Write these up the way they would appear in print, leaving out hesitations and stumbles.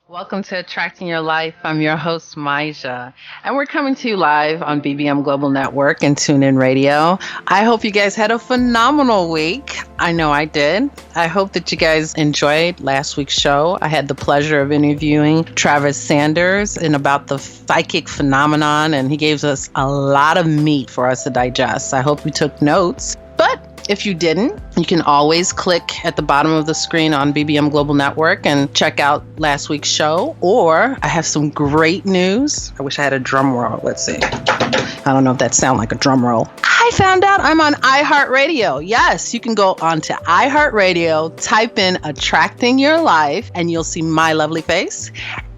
Welcome to Attracting Your Life. I'm your host, Maija, and we're coming to you live on BBM Global Network and TuneIn Radio. I hope you guys had a phenomenal week. I know I did. I hope that you guys enjoyed last week's show. I had the pleasure of interviewing Travis Sanders about the psychic phenomenon, and he gave us a lot of meat for us to digest. I hope you took notes. But if you didn't, you can always click at the bottom of the screen on BBM Global Network and check out last week's show. Or I have some great news. I wish I had a drum roll. Let's see. I don't know if that sounds like a drum roll. I found out I'm on iHeartRadio. Yes, you can go onto iHeartRadio, type in Attracting Your Life, and you'll see my lovely face.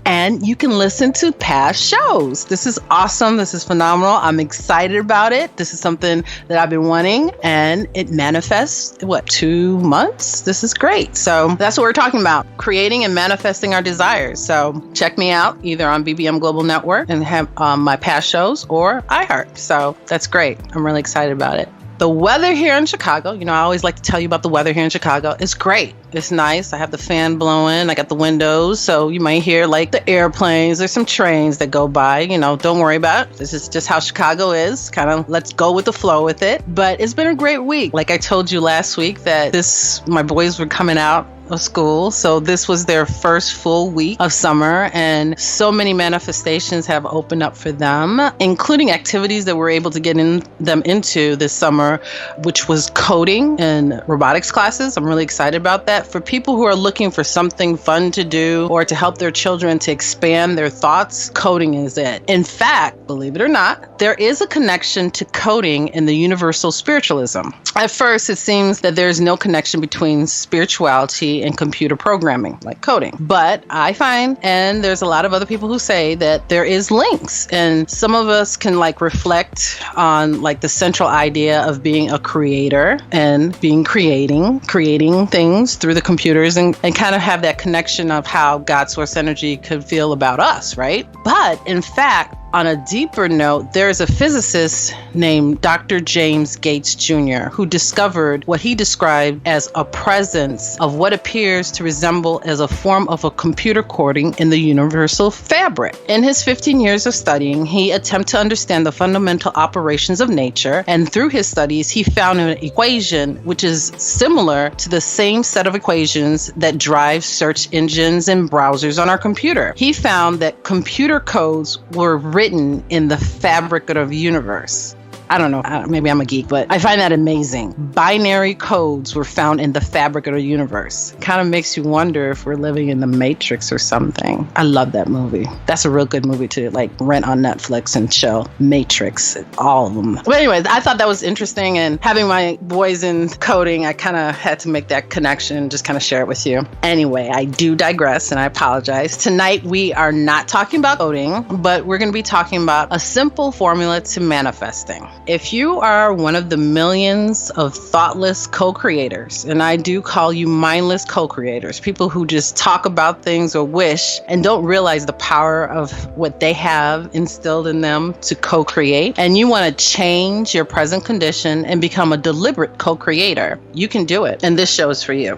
And you can listen to past shows. This is awesome. This is phenomenal. I'm excited about it. This is something that I've been wanting, and it manifests, 2 months? This is great. So that's what we're talking about, creating and manifesting our desires. So check me out either on BBM Global Network and have my past shows or iHeart. So that's great. I'm really excited about it. The weather here in Chicago, I always like to tell you about the weather here in Chicago. It's great. It's nice. I have the fan blowing. I got the windows. So you might hear like the airplanes. There's some trains that go by. Don't worry about it. This is just how Chicago is. Kind of let's go with the flow with it. But it's been a great week. Like I told you last week that my boys were coming out of school. So this was their first full week of summer, and so many manifestations have opened up for them, including activities that we're able to get them into this summer, which was coding and robotics classes. I'm really excited about that. For people who are looking for something fun to do or to help their children to expand their thoughts, coding is it. In fact, believe it or not, there is a connection to coding in the universal spiritualism. At first, it seems that there's no connection between spirituality and computer programming, like coding. But I find, and there's a lot of other people who say that there is links, and some of us can reflect on the central idea of being a creator and creating things through the computers and kind of have that connection of how God source energy could feel about us, right? But in fact, on a deeper note, there is a physicist named Dr. James Gates Jr. who discovered what he described as a presence of what appears to resemble as a form of a computer coding in the universal fabric. In his 15 years of studying, he attempted to understand the fundamental operations of nature, and through his studies, he found an equation which is similar to the same set of equations that drive search engines and browsers on our computer. He found that computer codes were written in the fabric of the universe. I don't know, maybe I'm a geek, but I find that amazing. Binary codes were found in the fabric of the universe. Kind of makes you wonder if we're living in the Matrix or something. I love that movie. That's a real good movie to rent on Netflix and show. Matrix, all of them. But anyways, I thought that was interesting, and having my boys in coding, I kind of had to make that connection, just kind of share it with you. Anyway, I do digress, and I apologize. Tonight, we are not talking about coding, but we're going to be talking about a simple formula to manifesting. If you are one of the millions of thoughtless co-creators, and I do call you mindless co-creators, people who just talk about things or wish and don't realize the power of what they have instilled in them to co-create, and you want to change your present condition and become a deliberate co-creator, you can do it. And this show is for you.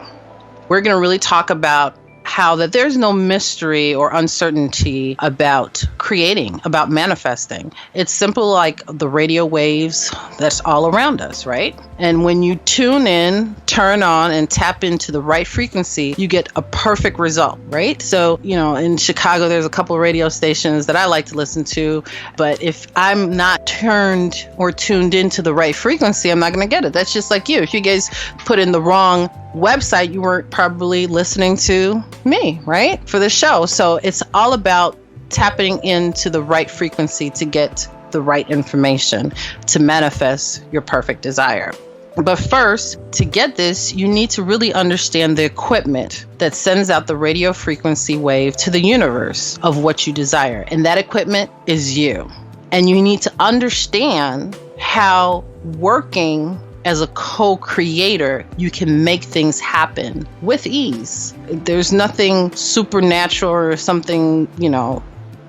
We're going to really talk about how that there's no mystery or uncertainty about creating, about manifesting. It's simple like the radio waves that's all around us, right? And when you tune in, turn on, and tap into the right frequency, you get a perfect result, right? So, in Chicago, there's a couple of radio stations that I like to listen to, but if I'm not turned or tuned into the right frequency, I'm not going to get it. That's just like you. If you guys put in the wrong website, you weren't probably listening to me, right? For the show. So it's all about tapping into the right frequency to get the right information to manifest your perfect desire. But first, to get this, you need to really understand the equipment that sends out the radio frequency wave to the universe of what you desire. And that equipment is you. And you need to understand how working as a co-creator, you can make things happen with ease. There's nothing supernatural or something,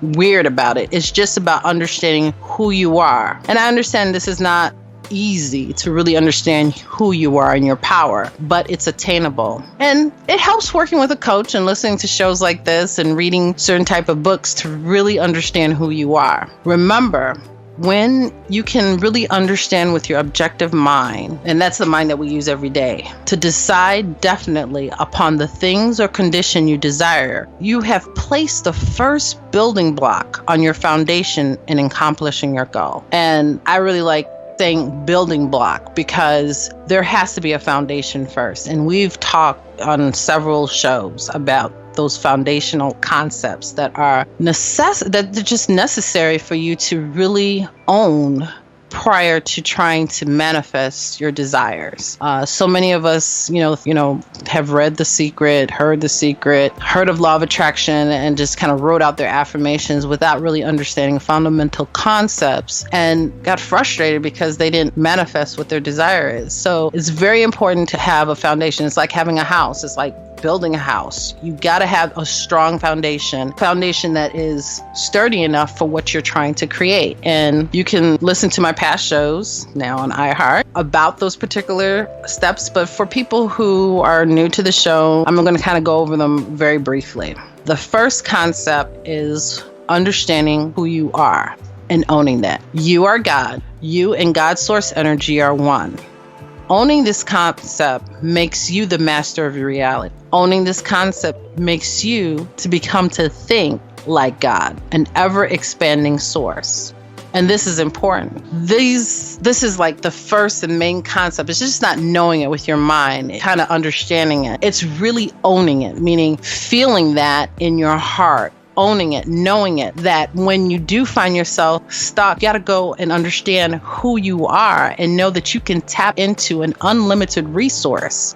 weird about it. It's just about understanding who you are. And I understand this is not easy to really understand who you are and your power, but it's attainable. And it helps working with a coach and listening to shows like this and reading certain type of books to really understand who you are. Remember, when you can really understand with your objective mind, and that's the mind that we use every day, to decide definitely upon the things or condition you desire, you have placed the first building block on your foundation in accomplishing your goal. And I really like saying building block because there has to be a foundation first. And we've talked on several shows about those foundational concepts that are that they're just necessary for you to really own prior to trying to manifest your desires. So many of us, have read The Secret, heard of Law of Attraction, and just kind of wrote out their affirmations without really understanding fundamental concepts and got frustrated because they didn't manifest what their desire is. So it's very important to have a foundation. It's like having a house. It's like building a house. You got to have a strong foundation that is sturdy enough for what you're trying to create. And you can listen to my past shows now on iHeart about those particular steps. But for people who are new to the show, I'm going to kind of go over them very briefly. The first concept is understanding who you are and owning that. You are God. You and God's source energy are one. Owning this concept makes you the master of your reality. Owning this concept makes you to think like God, an ever-expanding source. And this is important. This is like the first and main concept. It's just not knowing it with your mind, kind of understanding it. It's really owning it, meaning feeling that in your heart. Owning it, knowing it, that when you do find yourself stuck, you got to go and understand who you are and know that you can tap into an unlimited resource.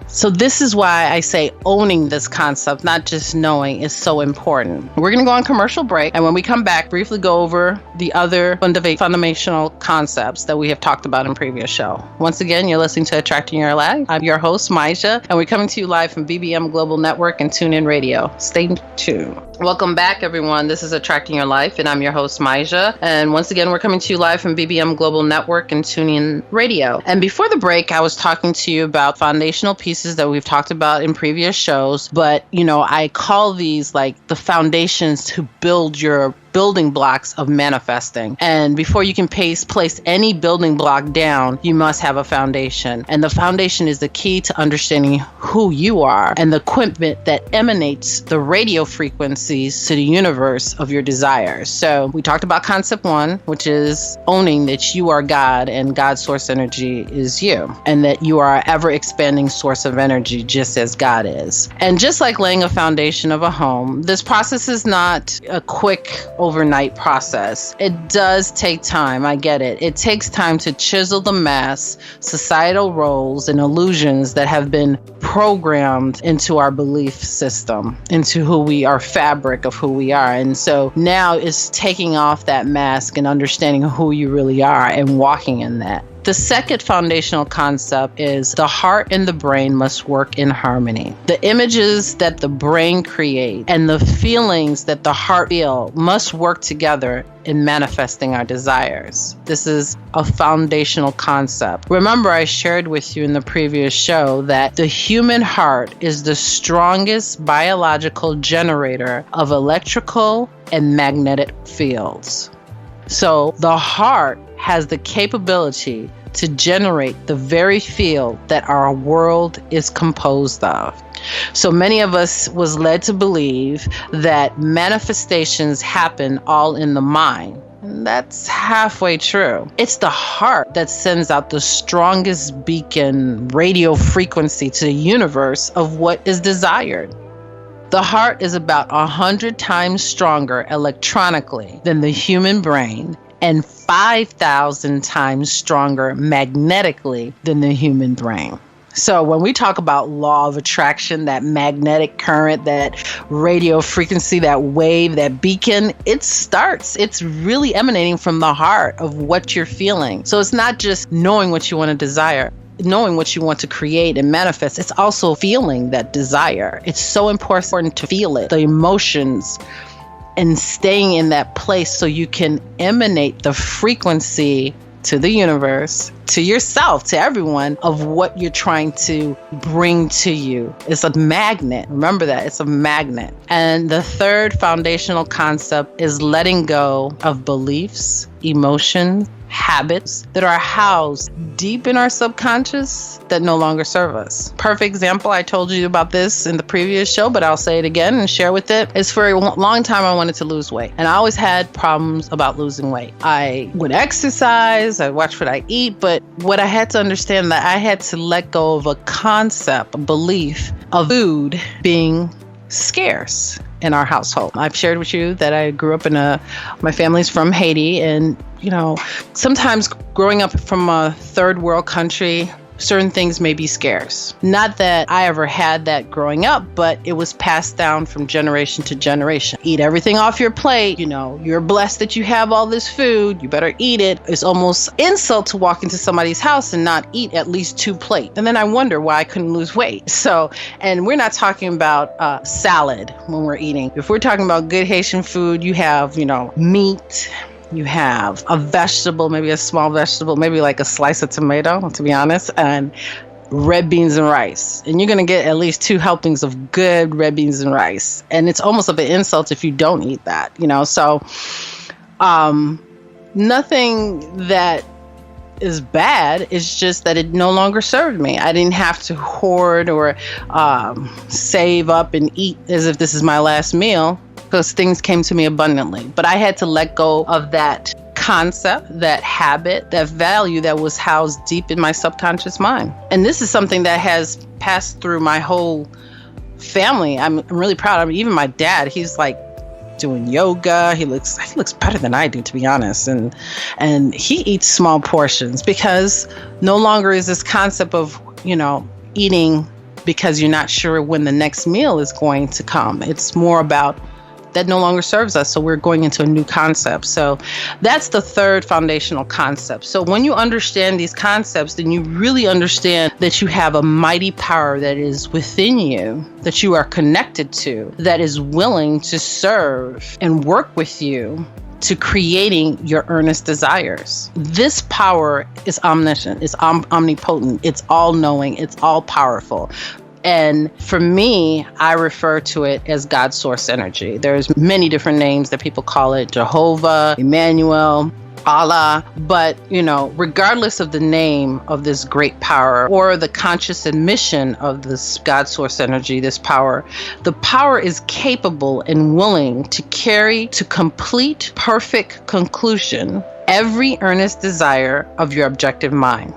So this is why I say owning this concept, not just knowing, is so important. We're going to go on commercial break. And when we come back, briefly go over the other fundamental concepts that we have talked about in previous show. Once again, you're listening to Attracting Your Life. I'm your host, Maisha, and we're coming to you live from BBM Global Network and TuneIn Radio. Stay tuned. Welcome back, everyone. This is Attracting Your Life, and I'm your host, Maisha. And once again, we're coming to you live from BBM Global Network and TuneIn Radio. And before the break, I was talking to you about foundational pieces that we've talked about in previous shows. But, I call these like the foundations to build your building blocks of manifesting. And before you can place any building block down, you must have a foundation. And the foundation is the key to understanding who you are and the equipment that emanates the radio frequencies to the universe of your desires. So we talked about concept one, which is owning that you are God and God's source energy is you, and that you are an ever expanding source of energy just as God is. And just like laying a foundation of a home, this process is not a quick overnight process. It does take time. I get it. It takes time to chisel the mass, societal roles and illusions that have been programmed into our belief system, into who we are, fabric of who we are. And so now it's taking off that mask and understanding who you really are and walking in that. The second foundational concept is the heart and the brain must work in harmony. The images that the brain creates and the feelings that the heart feels must work together in manifesting our desires. This is a foundational concept. Remember, I shared with you in the previous show that the human heart is the strongest biological generator of electrical and magnetic fields. So the heart has the capability to generate the very field that our world is composed of. So many of us was led to believe that manifestations happen all in the mind. That's halfway true. It's the heart that sends out the strongest beacon radio frequency to the universe of what is desired. The heart is about 100 times stronger electronically than the human brain and 5,000 times stronger magnetically than the human brain. So when we talk about law of attraction, that magnetic current, that radio frequency, that wave, that beacon, it's really emanating from the heart of what you're feeling. So it's not just knowing what you want to desire, knowing what you want to create and manifest. It's also feeling that desire. It's so important to feel it, the emotions, and staying in that place so you can emanate the frequency to the universe, to yourself, to everyone, of what you're trying to bring to you. It's a magnet. Remember that. It's a magnet. And the third foundational concept is letting go of beliefs, emotions, habits that are housed deep in our subconscious that no longer serve us. Perfect example, I told you about this in the previous show, but I'll say it again and share with it. It's for a long time I wanted to lose weight, and I always had problems about losing weight. I would exercise, I watch what I eat, but what I had to understand that I had to let go of a concept, a belief of food being scarce in our household. I've shared with you that I grew up my family's from Haiti, and sometimes growing up from a third world country, certain things may be scarce. Not that I ever had that growing up, but it was passed down from generation to generation. Eat everything off your plate. You're blessed that you have all this food. You better eat it. It's almost insult to walk into somebody's house and not eat at least 2 plates. And then I wonder why I couldn't lose weight. And we're not talking about salad when we're eating. If we're talking about good Haitian food, you have, meat. You have a vegetable, maybe a small vegetable, maybe like a slice of tomato, to be honest, and red beans and rice. And you're going to get at least 2 helpings of good red beans and rice. And it's almost of an insult if you don't eat that, So nothing that is bad. It's just that it no longer served me. I didn't have to hoard or save up and eat as if this is my last meal, because things came to me abundantly. But I had to let go of that concept, that habit, that value that was housed deep in my subconscious mind. And this is something that has passed through my whole family. I'm really proud. I mean, even my dad, he's like doing yoga. He looks better than I do, to be honest. And he eats small portions, because no longer is this concept of, eating because you're not sure when the next meal is going to come. It's more about that no longer serves us. So we're going into a new concept. So that's the third foundational concept. So when you understand these concepts, then you really understand that you have a mighty power that is within you, that you are connected to, that is willing to serve and work with you to creating your earnest desires. This power is omniscient, it's omnipotent, it's all-knowing, it's all-powerful. And for me, I refer to it as God's source energy. There's many different names that people call it: Jehovah, Emmanuel, Allah. But, regardless of the name of this great power or the conscious admission of this God source energy, this power, the power is capable and willing to carry to complete, perfect conclusion every earnest desire of your objective mind.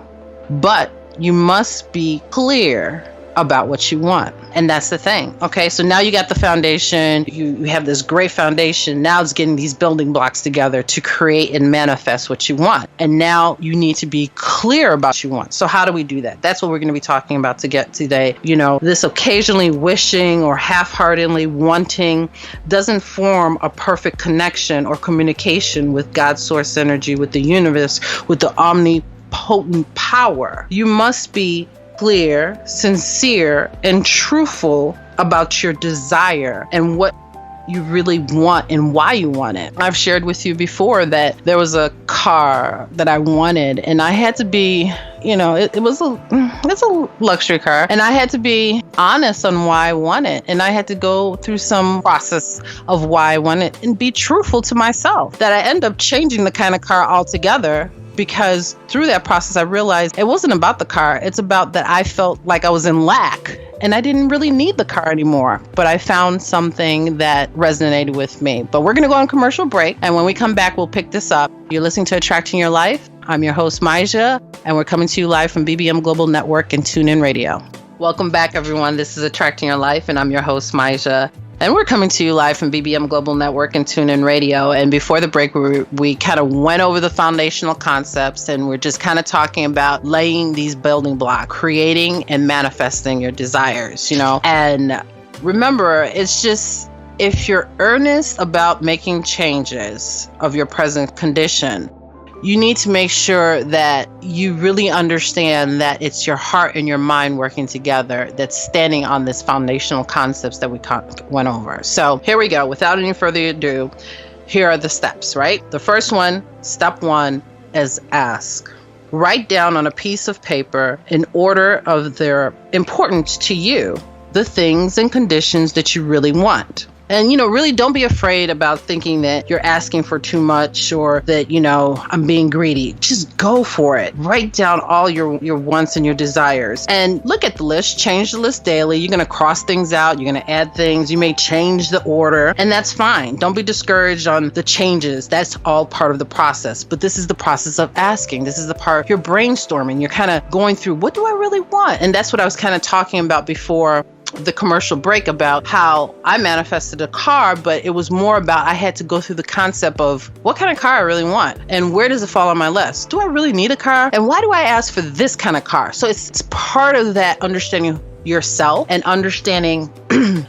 But you must be clear about what you want. And that's the thing. Okay, so now you got the foundation. You have this great foundation. Now it's getting these building blocks together to create and manifest what you want. And now you need to be clear about what you want. So how do we do that? That's what we're going to be talking about to get today. This occasionally wishing or half-heartedly wanting doesn't form a perfect connection or communication with God's source energy, with the universe, with the omnipotent power. You must be clear, sincere, and truthful about your desire and what you really want and why you want it. I've shared with you before that there was a car that I wanted, and I had to be, it's a luxury car, and I had to be honest on why I want it, and I had to go through some process of why I want it and be truthful to myself. That I end up changing the kind of car altogether, because through that process, I realized it wasn't about the car. It's about that I felt like I was in lack and I didn't really need the car anymore. But I found something that resonated with me. But we're going to go on commercial break. And when we come back, we'll pick this up. You're listening to Attracting Your Life. I'm your host, Maija, and we're coming to you live from BBM Global Network and TuneIn Radio. Welcome back, everyone. This is Attracting Your Life, and I'm your host, Maija. And we're coming to you live from BBM Global Network and TuneIn Radio. And before the break, we kind of went over the foundational concepts, and we're just kind of talking about laying these building blocks, creating and manifesting your desires, And remember, it's just, if you're earnest about making changes of your present condition, you need to make sure that you really understand that it's your heart and your mind working together that's standing on this foundational concepts that we went over. So here we go. Without any further ado, here are the steps, right? The first one, step one, as ask. Write down on a piece of paper, in order of their importance to you, the things and conditions that you really want. And, really don't be afraid about thinking that you're asking for too much or that, I'm being greedy. Just go for it. Write down all your wants and your desires and look at the list, change the list daily. You're going to cross things out. You're going to add things. You may change the order, and that's fine. Don't be discouraged on the changes. That's all part of the process. But this is the process of asking. This is the part you're brainstorming. You're kind of going through, what do I really want? And that's what I was kind of talking about before the commercial break, about how I manifested a car, but it was more about I had to go through the concept of what kind of car I really want and where does it fall on my list? Do I really need a car? And why do I ask for this kind of car? So it's part of that understanding yourself and understanding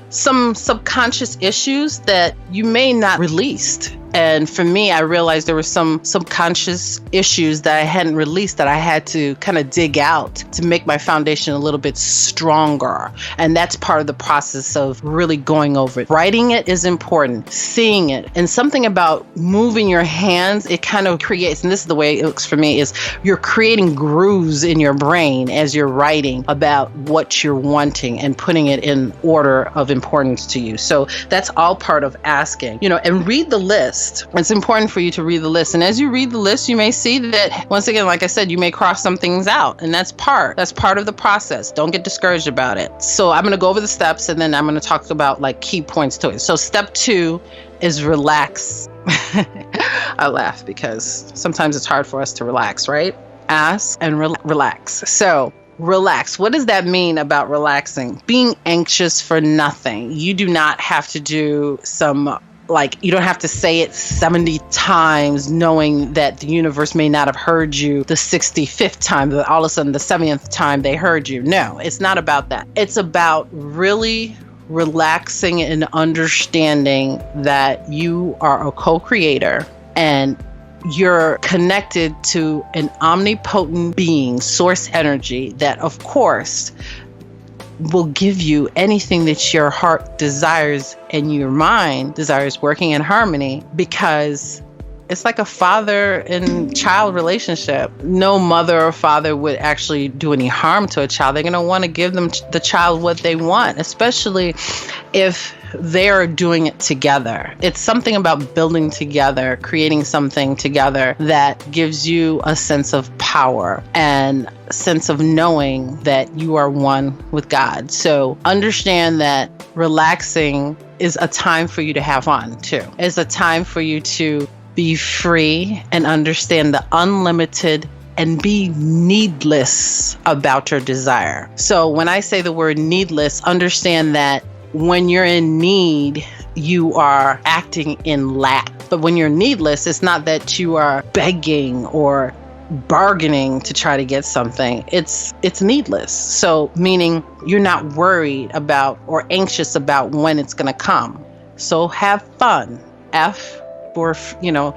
some subconscious issues that you may not released. And for me, I realized there were some subconscious issues that I hadn't released that I had to kind of dig out to make my foundation a little bit stronger. And that's part of the process of really going over it. Writing it is important, seeing it. And something about moving your hands, it kind of creates, and this is the way it looks for me, is you're creating grooves in your brain as you're writing about what you're wanting and putting it in order of importance to you. So that's all part of asking, and read the list. It's important for you to read the list. And as you read the list, you may see that, once again, like I said, you may cross some things out. And that's part of the process. Don't get discouraged about it. So I'm going to go over the steps, and then I'm going to talk about key points to it. So step 2 is relax. I laugh because sometimes it's hard for us to relax, right? Ask and relax. So relax. What does that mean about relaxing? Being anxious for nothing. You do not have to do you don't have to say it 70 times knowing that the universe may not have heard you the 65th time, but all of a sudden the 70th time they heard you. No, it's not about that. It's about really relaxing and understanding that you are a co-creator and you're connected to an omnipotent being, source energy, that of course will give you anything that your heart desires and your mind desires, working in harmony, because it's like a father and child relationship. No mother or father would actually do any harm to a child. They're going to want to give the child what they want, especially if they're doing it together. It's something about building together, creating something together that gives you a sense of power and a sense of knowing that you are one with God. So understand that relaxing is a time for you to have fun too. It's a time for you to be free and understand the unlimited and be needless about your desire. So when I say the word needless, understand that when you're in need, you are acting in lack. But when you're needless, it's not that you are begging or bargaining to try to get something. It's needless. So meaning you're not worried about or anxious about when it's going to come. So have fun. For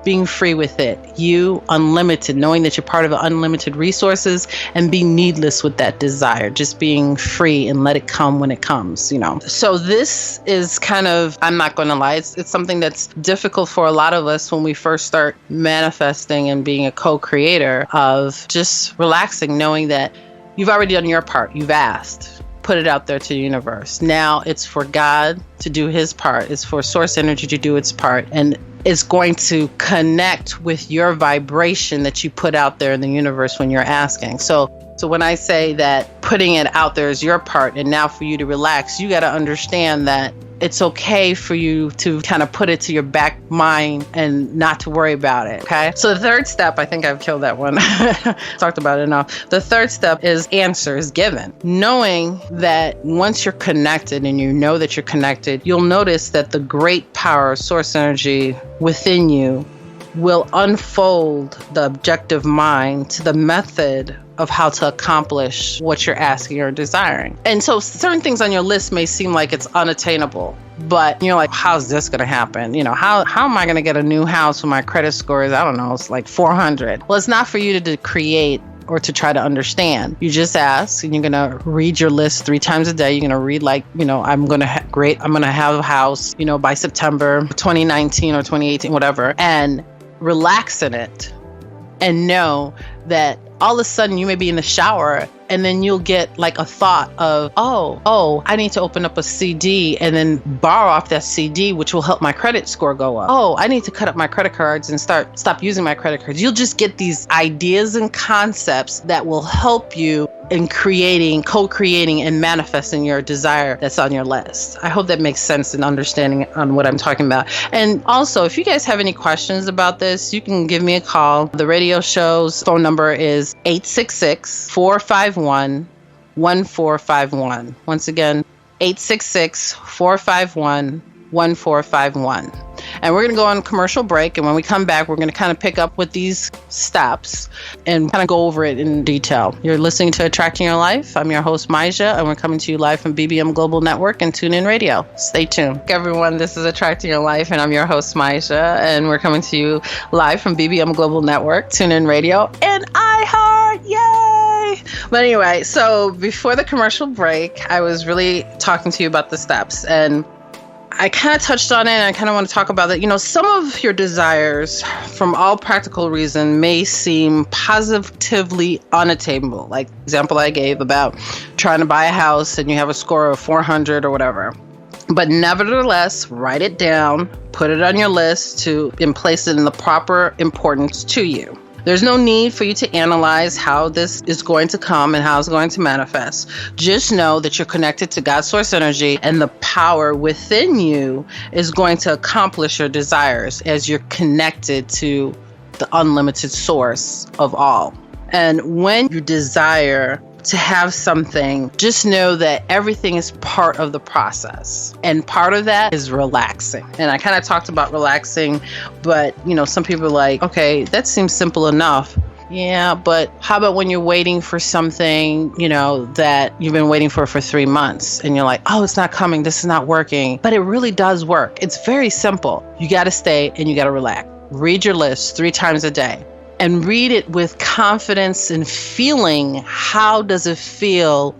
being free with it. You unlimited, knowing that you're part of unlimited resources, and be needless with that desire, just being free and let it come when it comes, So this is kind of, I'm not going to lie, it's something that's difficult for a lot of us when we first start manifesting and being a co-creator, of just relaxing, knowing that you've already done your part. You've asked. Put it out there to the universe. Now it's for God to do his part. It's for source energy to do its part. And it's going to connect with your vibration that you put out there in the universe when you're asking. So when I say that putting it out there is your part, and now for you to relax, you got to understand that it's okay for you to kind of put it to your back mind and not to worry about it. Okay. So the third step, I think I've killed that one. Talked about it enough. The third step is answers given. Knowing that once you're connected and you know that you're connected, you'll notice that the great power, source energy within you will unfold the objective mind to the method of how to accomplish what you're asking or desiring. And so certain things on your list may seem like it's unattainable, but you're like, how's this going to happen? How am I going to get a new house when my credit score is, I don't know, it's like 400? Well, it's not for you to create or to try to understand. You just ask, and you're going to read your list 3 times a day. You're going to read I'm going to have a house, by September 2019 or 2018, whatever, and relax in it and know that all of a sudden you may be in the shower and then you'll get like a thought of, oh, I need to open up a CD and then borrow off that CD, which will help my credit score go up. Oh, I need to cut up my credit cards and stop using my credit cards. You'll just get these ideas and concepts that will help you in co-creating and manifesting your desire that's on your list. I hope that makes sense in understanding on what I'm talking about. And also, if you guys have any questions about this, you can give me a call. The radio show's phone number is 866-451-1451. Once again, 866-451-1451. And we're going to go on a commercial break. And when we come back, we're going to kind of pick up with these steps and kind of go over it in detail. You're listening to Attracting Your Life. I'm your host, Maija, and we're coming to you live from BBM Global Network and TuneIn Radio. Stay tuned. Everyone, this is Attracting Your Life, and I'm your host, Maija, and we're coming to you live from BBM Global Network, TuneIn Radio, and iHeart. Yay! But anyway, so before the commercial break, I was really talking to you about the steps, and I kind of touched on it, and I kind of want to talk about it. You know, some of your desires, from all practical reason, may seem positively unattainable. Like the example I gave about trying to buy a house and you have a score of 400 or whatever. But nevertheless, write it down, put it on your list and place it in the proper importance to you. There's no need for you to analyze how this is going to come and how it's going to manifest. Just know that you're connected to God's source energy, and the power within you is going to accomplish your desires as you're connected to the unlimited source of all. And when you desire to have something, just know that everything is part of the process. And part of that is relaxing. And I kind of talked about relaxing, but some people are like, okay, that seems simple enough. Yeah, but how about when you're waiting for something, that you've been waiting for 3 months, and you're like, oh, it's not coming, this is not working. But it really does work. It's very simple. You got to stay and you got to relax. Read your list 3 times a day. And read it with confidence and feeling, how does it feel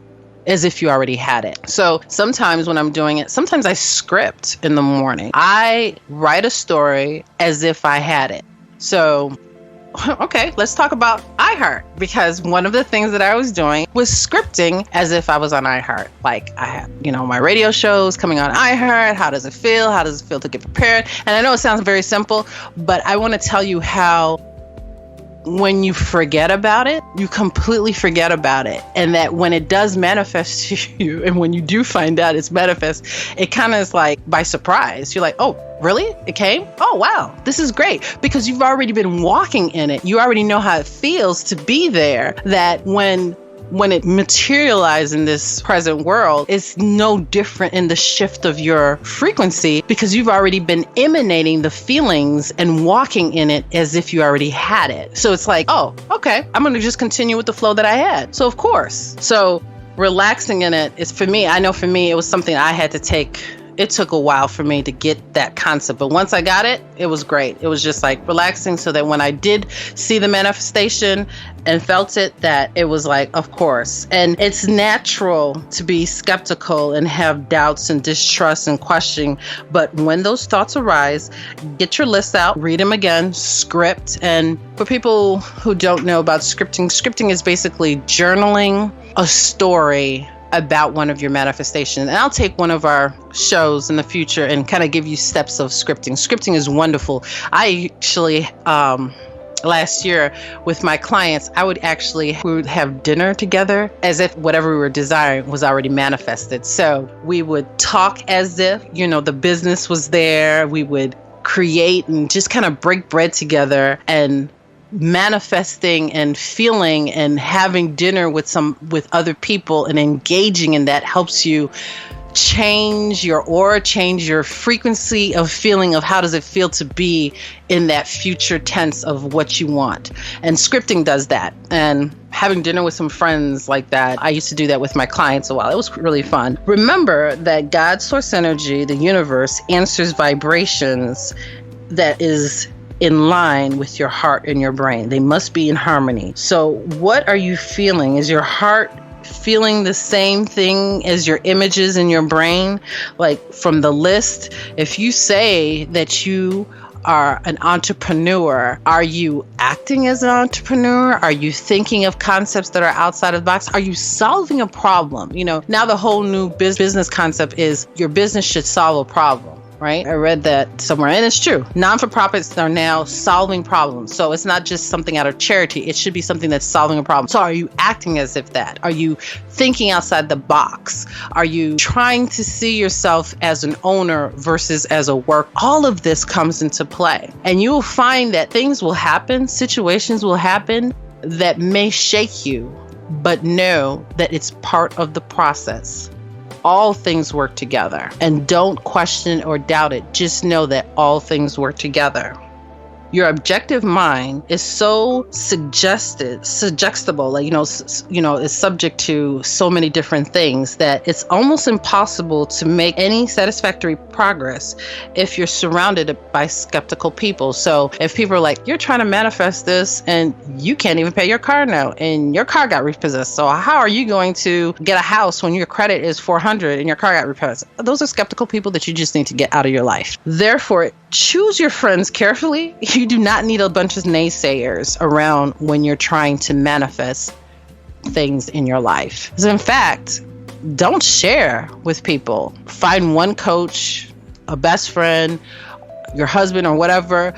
as if you already had it? So sometimes when I'm doing it, sometimes I script in the morning. I write a story as if I had it. So, okay, let's talk about iHeart, because one of the things that I was doing was scripting as if I was on iHeart. Like I had, my radio shows coming on iHeart. How does it feel? How does it feel to get prepared? And I know it sounds very simple, but I want to tell you how when you forget about it, you completely forget about it. And that when it does manifest to you, and when you do find out it's manifest, it kind of is like by surprise. You're like, oh, really? It came? Oh, wow. This is great. Because you've already been walking in it. You already know how it feels to be there. That when it materializes in this present world, it's no different in the shift of your frequency, because you've already been emanating the feelings and walking in it as if you already had it. So it's like, oh, okay, I'm going to just continue with the flow that I had. So of course. So relaxing in it is, for me, I know for me, it was something I had to take. It took a while for me to get that concept. But once I got it, it was great. It was just like relaxing, so that when I did see the manifestation and felt it, that it was like, of course. And it's natural to be skeptical and have doubts and distrust and questioning. But when those thoughts arise, get your list out, read them again, script. And for people who don't know about scripting is basically journaling a story about one of your manifestations. And I'll take one of our shows in the future and kind of give you steps of scripting. Scripting is wonderful. I actually, last year with my clients, we would have dinner together as if whatever we were desiring was already manifested. So we would talk as if, the business was there. We would create and just kind of break bread together, and manifesting and feeling and having dinner with other people and engaging in that helps you change your aura, change your frequency of feeling of how does it feel to be in that future tense of what you want. And scripting does that. And having dinner with some friends like that, I used to do that with my clients a while. It was really fun. Remember that God's source energy, the universe, answers vibrations that is in line with your heart and your brain. They must be in harmony. So what are you feeling? Is your heart feeling the same thing as your images in your brain? Like from the list, if you say that you are an entrepreneur, are you acting as an entrepreneur? Are you thinking of concepts that are outside of the box? Are you solving a problem? Now the whole new business concept is your business should solve a problem. Right? I read that somewhere, and it's true. Non-for-profits are now solving problems. So it's not just something out of charity. It should be something that's solving a problem. So are you acting as if that? Are you thinking outside the box? Are you trying to see yourself as an owner versus as a worker? All of this comes into play. And you will find that things will happen, situations will happen that may shake you, but know that it's part of the process. All things work together, and don't question or doubt it. Just know that all things work together. Your objective mind is so suggestible, is subject to so many different things that it's almost impossible to make any satisfactory progress if you're surrounded by skeptical people. So if people are like, you're trying to manifest this and you can't even pay your car note and your car got repossessed. So how are you going to get a house when your credit is 400 and your car got repossessed? Those are skeptical people that you just need to get out of your life. Therefore, choose your friends carefully. You do not need a bunch of naysayers around when you're trying to manifest things in your life. Because in fact, don't share with people. Find one coach, a best friend, your husband or whatever,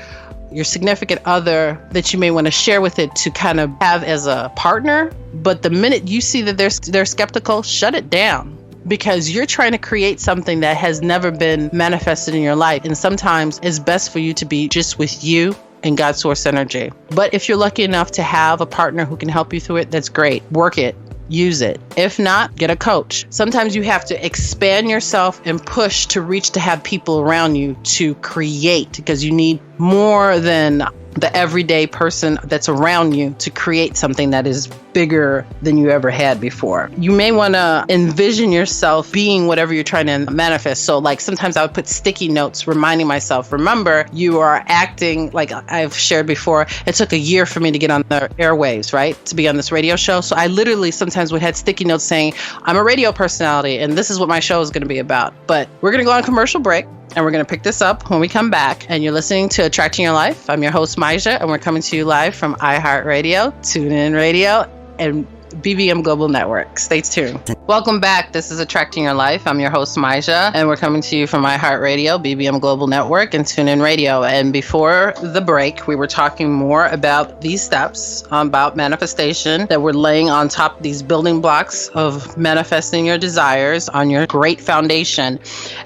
your significant other that you may want to share with it to kind of have as a partner. But the minute you see that they're skeptical, shut it down. Because you're trying to create something that has never been manifested in your life. And sometimes it's best for you to be just with you and God's source energy. But if you're lucky enough to have a partner who can help you through it, that's great. Work it. Use it. If not, get a coach. Sometimes you have to expand yourself and push to reach to have people around you to create, because you need more than the everyday person that's around you to create something that is bigger than you ever had before. You may want to envision yourself being whatever you're trying to manifest. So like sometimes I would put sticky notes reminding myself, remember, you are acting like I've shared before. It took a year for me to get on the airwaves, right? To be on this radio show. So I literally sometimes would have sticky notes saying, I'm a radio personality and this is what my show is going to be about. But we're going to go on a commercial break. And we're going to pick this up when we come back. And you're listening to Attracting Your Life. I'm your host, Maija, and we're coming to you live from iHeartRadio, TuneIn Radio, and BBM Global Network. Stay tuned. Welcome back. This is Attracting Your Life. I'm your host, Maija, and we're coming to you from iHeartRadio, BBM Global Network, and TuneIn Radio. And before the break, we were talking more about these steps about manifestation that we're laying on top of these building blocks of manifesting your desires on your great foundation.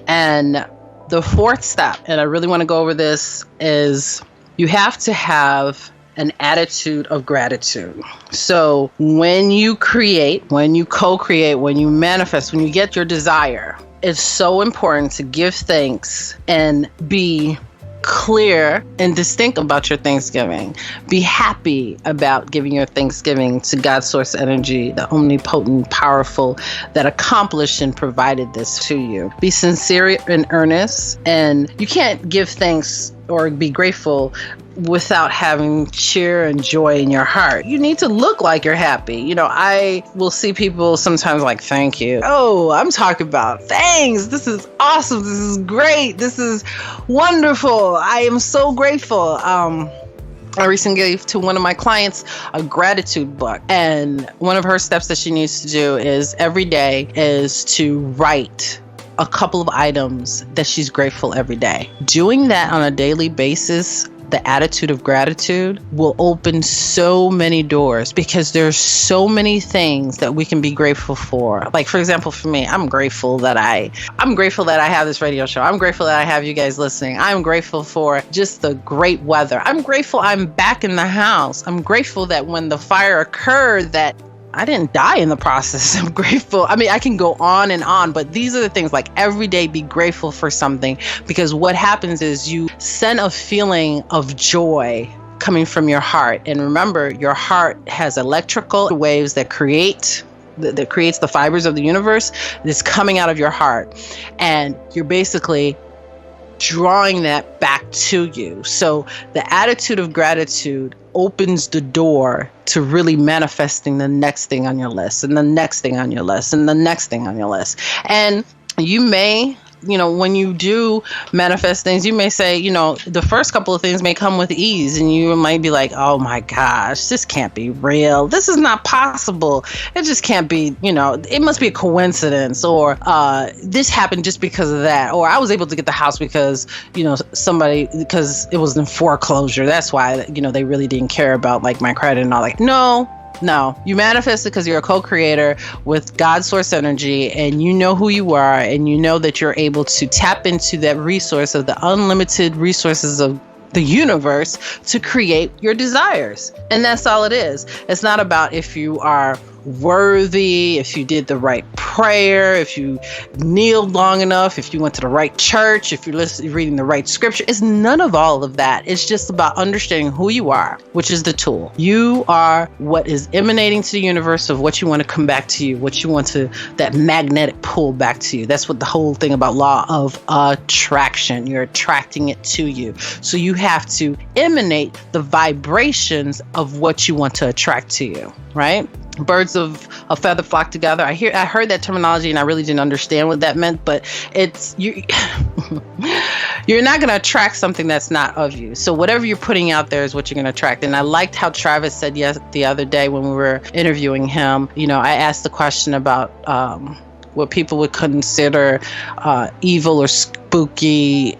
And the fourth step, and I really want to go over this, is you have to have an attitude of gratitude. So when you create, when you co-create, when you manifest, when you get your desire, it's so important to give thanks and be clear and distinct about your Thanksgiving. Be happy about giving your Thanksgiving to God's source energy, the omnipotent, powerful, that accomplished and provided this to you. Be sincere and earnest, and you can't give thanks or be grateful without having cheer and joy in your heart. You need to look like you're happy. I will see people sometimes like, thank you. Oh, I'm talking about thanks. This is awesome. This is great. This is wonderful. I am so grateful. I recently gave to one of my clients a gratitude book. And one of her steps that she needs to do is every day is to write a couple of items that she's grateful every day. Doing that on a daily basis, the attitude of gratitude will open so many doors, because there's so many things that we can be grateful for. Like, for example, for me, I'm grateful that I have this radio show. I'm grateful that I have you guys listening. I'm grateful for just the great weather. I'm grateful I'm back in the house. I'm grateful that when the fire occurred, that I didn't die in the process. I'm grateful. I mean, I can go on and on, but these are the things, like every day be grateful for something, because what happens is you send a feeling of joy coming from your heart. And remember, your heart has electrical waves that creates the fibers of the universe that's coming out of your heart. And you're basically drawing that back to you. So the attitude of gratitude opens the door to really manifesting the next thing on your list, and the next thing on your list, and the next thing on your list. And you may when you do manifest things, you may say, the first couple of things may come with ease, and you might be like, oh my gosh, this can't be real. This is not possible. It just can't be, it must be a coincidence, or this happened just because of that. Or I was able to get the house because, because it was in foreclosure. That's why, they really didn't care about like my credit and all that. No, you manifest it because you're a co-creator with God's source energy, and you know who you are, and you know that you're able to tap into that resource of the unlimited resources of the universe to create your desires. And that's all it is. It's not about if you are worthy, if you did the right prayer, if you kneeled long enough, if you went to the right church, if you're reading the right scripture. It's none of all of that. It's just about understanding who you are, which is the tool. You are what is emanating to the universe of what you want to come back to you, what you want to, that magnetic pull back to you. That's what the whole thing about law of attraction. You're attracting it to you. So you have to emanate the vibrations of what you want to attract to you, right? Birds of a feather flock together. I heard that terminology and I really didn't understand what that meant, but it's you're not going to attract something that's not of you. So whatever you're putting out there is what you're going to attract. And I liked how Travis said the other day when we were interviewing him. I asked the question about what people would consider evil or spooky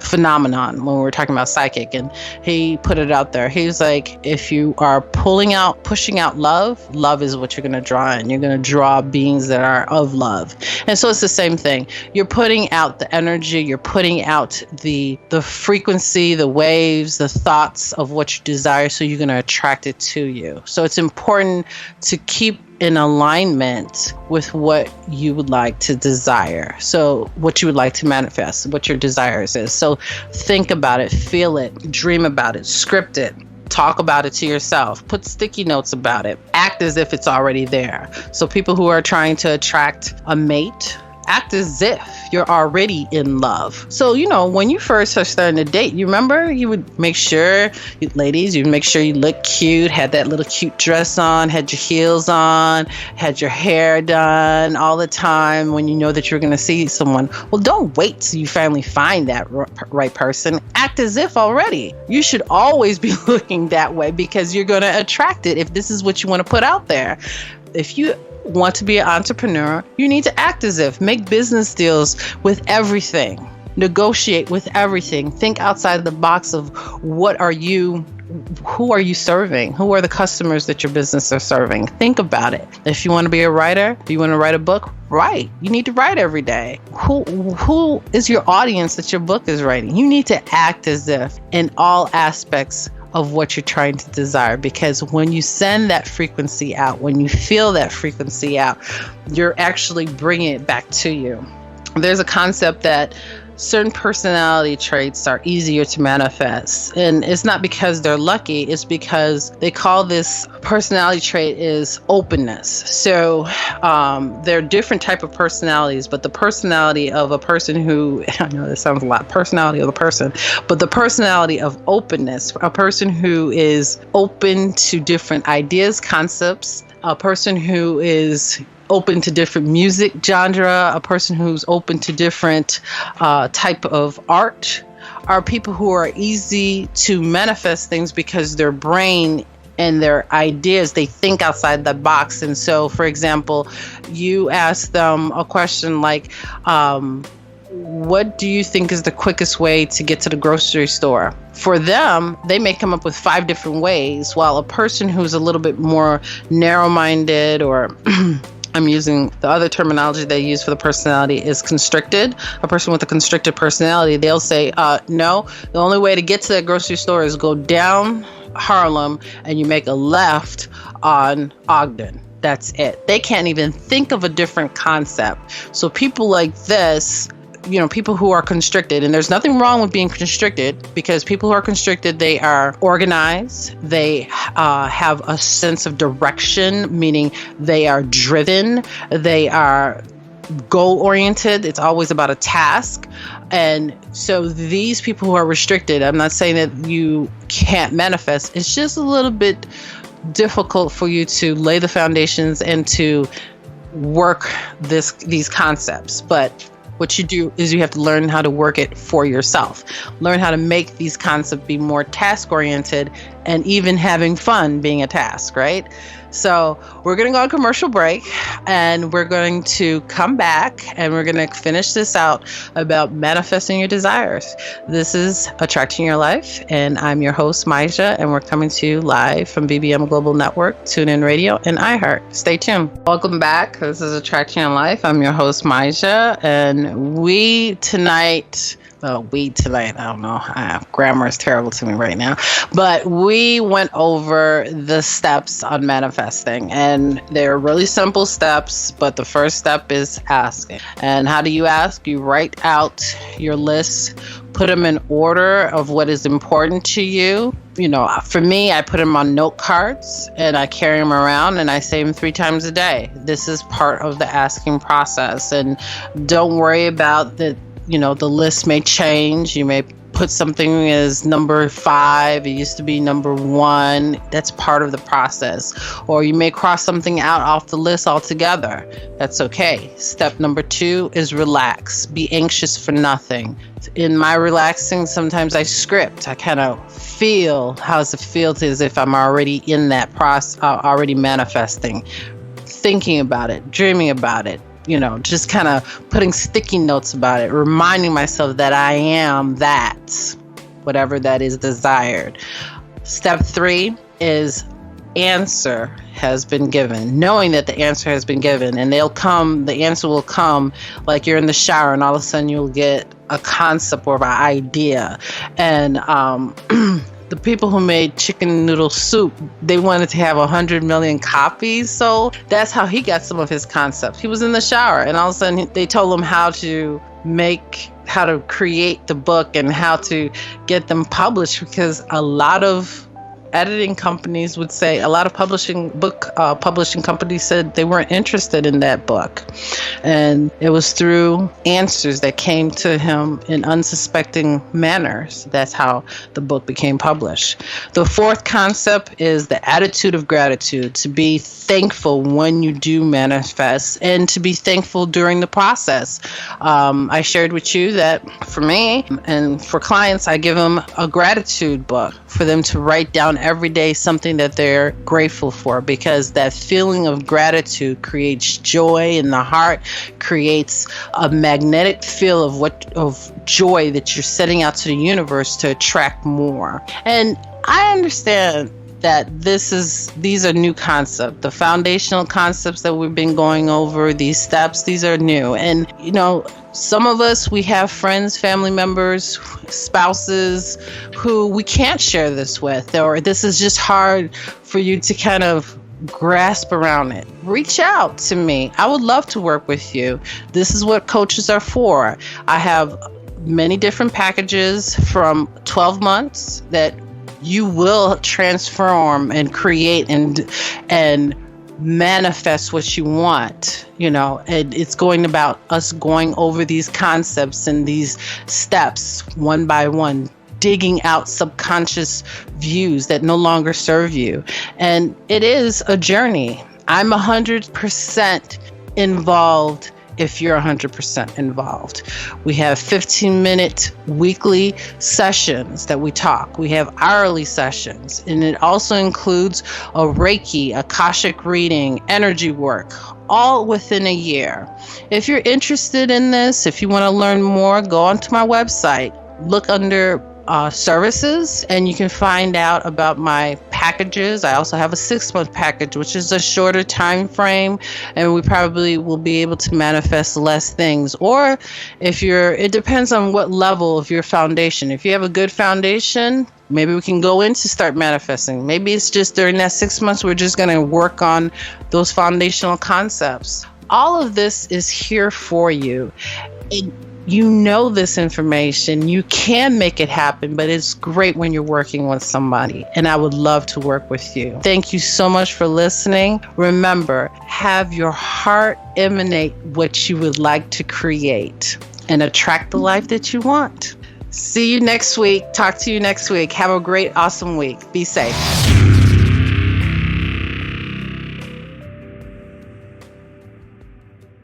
phenomenon when we were talking about psychic, and he put it out there. He was like, if you are pushing out love is what you're going to draw in. You're going to draw beings that are of love. And so it's the same thing. You're putting out the energy, you're putting out the frequency, the waves, the thoughts of what you desire, so you're going to attract it to you. So it's important to keep in alignment with what you would like to desire. So what you would like to manifest, what your desires is. So think about it, feel it, dream about it, script it, talk about it to yourself, put sticky notes about it, act as if it's already there. So people who are trying to attract a mate, act as if you're already in love. So, when you first are starting to date, you remember you would make sure, ladies, you'd make sure you look cute, had that little cute dress on, had your heels on, had your hair done all the time when you know that you're going to see someone. Well, don't wait till you finally find that right person. Act as if already. You should always be looking that way because you're going to attract it if this is what you want to put out there. If you want to be an entrepreneur, you need to act as if. Make business deals with everything. Negotiate with everything. Think outside the box of who are you serving? Who are the customers that your business are serving? Think about it. If you want to be a writer, if you want to write a book, write. You need to write every day. Who is your audience that your book is writing? You need to act as if in all aspects of what you're trying to desire, because when you send that frequency out, when you feel that frequency out, you're actually bringing it back to you. There's a concept that certain personality traits are easier to manifest, and it's not because they're lucky, it's because they call this personality trait is openness. So there are different type of personalities, but the personality of a person who, I know this sounds a lot, personality of the person, but the personality of openness, a person who is open to different ideas, concepts, a person who is open to different music genre, a person who's open to different type of art, are people who are easy to manifest things because their brain and their ideas, they think outside the box. And so, for example, you ask them a question like, what do you think is the quickest way to get to the grocery store? For them, they may come up with 5 different ways, while a person who's a little bit more narrow-minded, or I'm using the other terminology they use for the personality is constricted. A person with a constricted personality, they'll say, no, the only way to get to that grocery store is go down Harlem and you make a left on Ogden. That's it. They can't even think of a different concept. So people like this, people who are constricted, and there's nothing wrong with being constricted, because people who are constricted, they are organized, they have a sense of direction, meaning they are driven, they are goal-oriented. It's always about a task. And so these people who are restricted, I'm not saying that you can't manifest, it's just a little bit difficult for you to lay the foundations and to work these concepts. But what you do is you have to learn how to work it for yourself. Learn how to make these concepts be more task-oriented and even having fun being a task, right? So we're going to go on commercial break, and we're going to come back and we're going to finish this out about manifesting your desires. This is Attracting Your Life, and I'm your host, Maisha, and we're coming to you live from BBM Global Network, TuneIn Radio, and iHeart. Stay tuned. Welcome back. This is Attracting Your Life. I'm your host, Maisha, and we tonight, I don't know. Grammar is terrible to me right now. But we went over the steps on manifesting, and they're really simple steps. But the first step is asking. And how do you ask? You write out your list, put them in order of what is important to you. You know, for me, I put them on note cards and I carry them around and I say them 3 times a day. This is part of the asking process. And don't worry about the list may change. You may put something as number 5. It used to be number 1. That's part of the process. Or you may cross something out off the list altogether. That's okay. Step number 2 is relax. Be anxious for nothing. In my relaxing, sometimes I script. I kind of feel, how does it feel as if I'm already in that process, already manifesting, thinking about it, dreaming about it. You know, just kind of putting sticky notes about it, reminding myself that I am that, whatever that is desired. Step 3 is answer has been given, knowing that the answer has been given, and the answer will come like you're in the shower and all of a sudden you'll get a concept or an idea. And the people who made chicken noodle soup, they wanted to have 100 million copies. So that's how he got some of his concepts. He was in the shower and all of a sudden they told him how to create the book and how to get them published, because a lot of editing companies would say, a lot of publishing companies said they weren't interested in that book. And it was through answers that came to him in unsuspecting manners. That's how the book became published. The 4th concept is the attitude of gratitude, to be thankful when you do manifest and to be thankful during the process. I shared with you that for me and for clients, I give them a gratitude book for them to write down every day something that they're grateful for, because that feeling of gratitude creates joy in the heart, creates a magnetic feel of joy that you're setting out to the universe to attract more. And I understand that these are new concepts. The foundational concepts that we've been going over, these steps, these are new. And, you know, some of us, we have friends, family members, spouses who we can't share this with, or this is just hard for you to kind of grasp around it. Reach out to me. I would love to work with you. This is what coaches are for. I have many different packages from 12 months that you will transform and create and manifest what you want. You know, and it's going about us going over these concepts and these steps one by one, digging out subconscious views that no longer serve you. And it is a journey. I'm 100% involved if you're 100% involved. We have 15-minute weekly sessions that we talk. We have hourly sessions, and it also includes a Reiki, Akashic reading, energy work, all within a year. If you're interested in this, if you want to learn more, go onto my website, look under services, and you can find out about my packages. I also have a 6-month package, which is a shorter time frame, and we probably will be able to manifest less things. Or it depends on what level of your foundation. If you have a good foundation, maybe we can go in to start manifesting. Maybe it's just during that 6 months, we're just going to work on those foundational concepts. All of this is here for you. You know this information, you can make it happen, but it's great when you're working with somebody, and I would love to work with you. Thank you so much for listening. Remember, have your heart emanate what you would like to create and attract the life that you want. See you next week. Talk to you next week. Have a great, awesome week. Be safe.